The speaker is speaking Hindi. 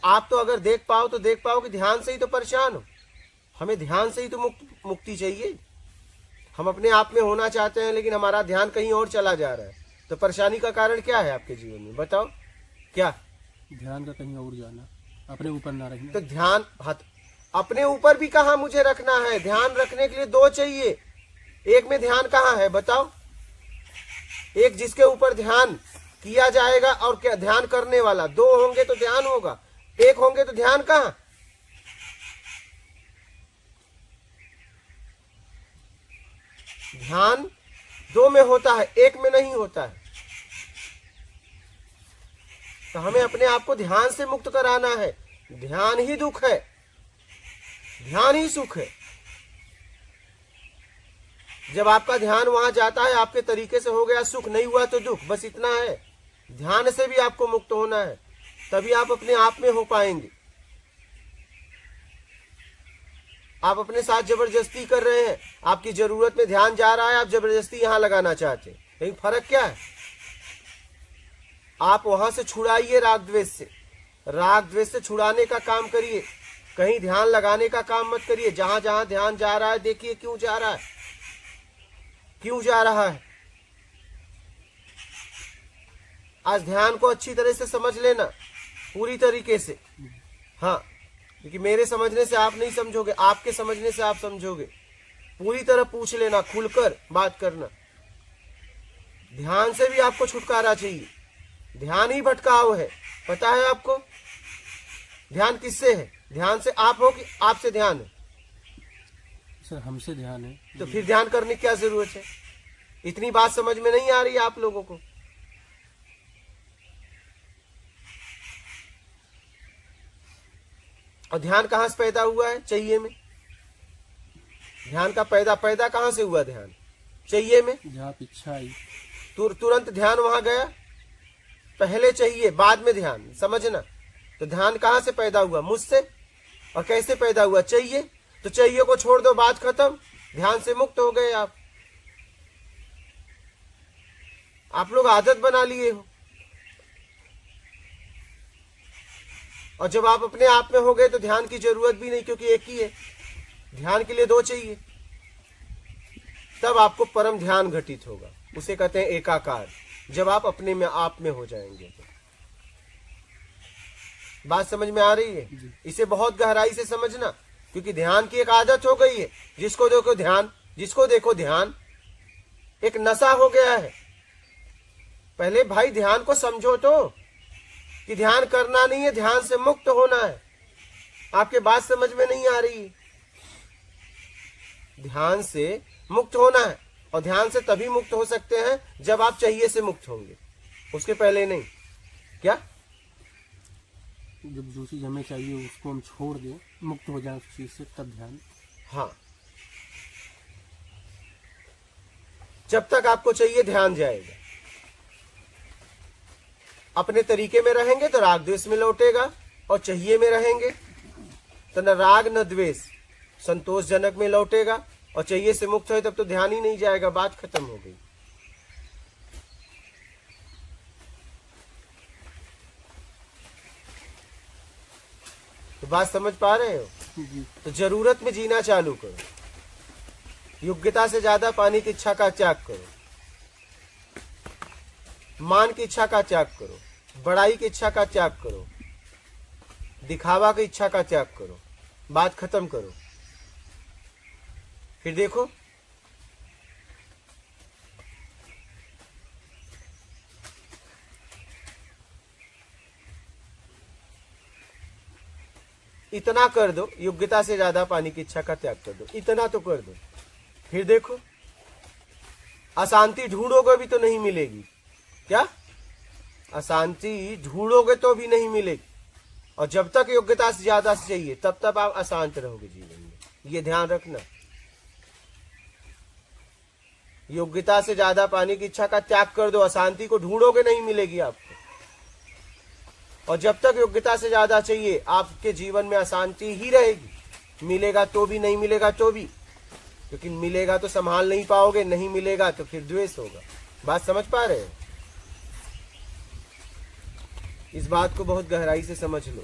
आप तो अगर देख पाओ तो देख पाओ कि ध्यान से ही तो परेशान हो। हमें ध्यान से ही तो मुक्ति चाहिए। हम अपने आप में होना चाहते हैं, लेकिन हमारा ध्यान कहीं और चला जा रहा है। तो परेशानी का कारण क्या है आपके जीवन में, बताओ क्या? ध्यान का कहीं और जाना, अपने ऊपर ना रखना। तो ध्यान अपने ऊपर भी कहाँ मुझे रखना है? ध्यान रखने के लिए दो चाहिए। एक में ध्यान कहाँ है बताओ? एक जिसके ऊपर ध्यान किया जाएगा और क्या ध्यान करने वाला, दो होंगे तो ध्यान होगा, एक होंगे तो ध्यान कहाँ? ध्यान दो में होता है, एक में नहीं होता है। तो हमें अपने आप को ध्यान से मुक्त कराना है। ध्यान ही दुख है, ध्यान ही सुख है। जब आपका ध्यान वहां जाता है, आपके तरीके से हो गया सुख, नहीं हुआ तो दुख, बस इतना है। ध्यान से भी आपको मुक्त होना है, तभी आप अपने आप में हो पाएंगे। आप अपने साथ जबरदस्ती कर रहे हैं, आपकी जरूरत में ध्यान जा रहा है, आप जबरदस्ती यहां लगाना चाहते हैं, लेकिन फर्क क्या है? आप वहां से छुड़ाइए राग द्वेष से, राग द्वेष से छुड़ाने का काम करिए, कहीं ध्यान लगाने का काम मत करिए। जहां जहां ध्यान जा रहा है देखिए क्यों जा रहा है, क्यों जा रहा है। आज ध्यान को अच्छी तरह से समझ लेना, पूरी तरीके से। हाँ, क्योंकि मेरे समझने से आप नहीं समझोगे, आपके समझने से आप समझोगे। पूरी तरह पूछ लेना, खुलकर बात करना। ध्यान से भी आपको छुटकारा चाहिए। ध्यान ही भटकाव है, पता है आपको? ध्यान किससे है? ध्यान से आप हो कि आपसे ध्यान है? सर हमसे ध्यान है। तो फिर ध्यान करने की क्या जरूरत है? इतनी बात समझ में नहीं आ रही है आप लोगों को? और ध्यान कहां से पैदा हुआ है? चाहिए में। ध्यान का पैदा कहां से हुआ? ध्यान चाहिए में। जहाँ इच्छा आई तुरंत ध्यान वहां गया। पहले चाहिए, बाद में ध्यान, समझना। तो ध्यान कहां से पैदा हुआ? मुझसे। और कैसे पैदा हुआ? चाहिए। तो चाहिए को छोड़ दो, बात खत्म, ध्यान से मुक्त हो गए आप। आप लोग आदत बना लिए हो, और जब आप अपने आप में हो गए तो ध्यान की जरूरत भी नहीं, क्योंकि एक ही है। ध्यान के लिए दो चाहिए, तब आपको परम ध्यान घटित होगा। उसे कहते हैं एकाकार, जब आप अपने में आप में हो जाएंगे तो। बात समझ में आ रही है? इसे बहुत गहराई से समझना, क्योंकि ध्यान की एक आदत हो गई है। जिसको देखो ध्यान, जिसको देखो ध्यान, एक नशा हो गया है। पहले भाई ध्यान को समझो तो, कि ध्यान करना नहीं है, ध्यान से मुक्त होना है। आपके बात समझ में नहीं आ रही। ध्यान से मुक्त होना है, और ध्यान से तभी मुक्त हो सकते हैं जब आप चाहिए से मुक्त होंगे, उसके पहले नहीं। क्या? जब जो चीज हमें चाहिए उसको हम छोड़ दें, मुक्त हो जाए उस चीज से, तब ध्यान। हाँ, जब तक आपको चाहिए ध्यान जाएगा। अपने तरीके में रहेंगे तो राग द्वेष में लौटेगा, और चाहिए में रहेंगे तो न राग न द्वेष, संतोषजनक में लौटेगा। और चाहिए से मुक्त है तब तो ध्यान ही नहीं जाएगा, बात खत्म हो गई। तो बात समझ पा रहे हो? तो जरूरत में जीना चालू करो, योग्यता से ज्यादा पाने की इच्छा का त्याग करो, मान की इच्छा का त्याग करो, बड़ाई की इच्छा का त्याग करो, दिखावा की इच्छा का त्याग करो, बात खत्म करो। फिर देखो, इतना कर दो, योग्यता से ज्यादा पाने की इच्छा का त्याग कर दो, इतना तो कर दो। फिर देखो, अशांति ढूंढोगे भी तो नहीं मिलेगी। क्या? अशांति ढूंढोगे तो भी नहीं मिलेगी। और जब तक योग्यता से ज्यादा चाहिए, तब तक आप अशांत रहोगे जीवन में, ये ध्यान रखना। योग्यता से ज्यादा पाने की इच्छा का त्याग कर दो, अशांति को ढूंढोगे नहीं मिलेगी आपको। और जब तक योग्यता से ज्यादा चाहिए, आपके जीवन में अशांति ही रहेगी। मिलेगा तो भी, नहीं मिलेगा तो भी, क्योंकि मिलेगा तो संभाल नहीं पाओगे, नहीं मिलेगा तो फिर द्वेष होगा। बात समझ पा रहे हो? इस बात को बहुत गहराई से समझ लो।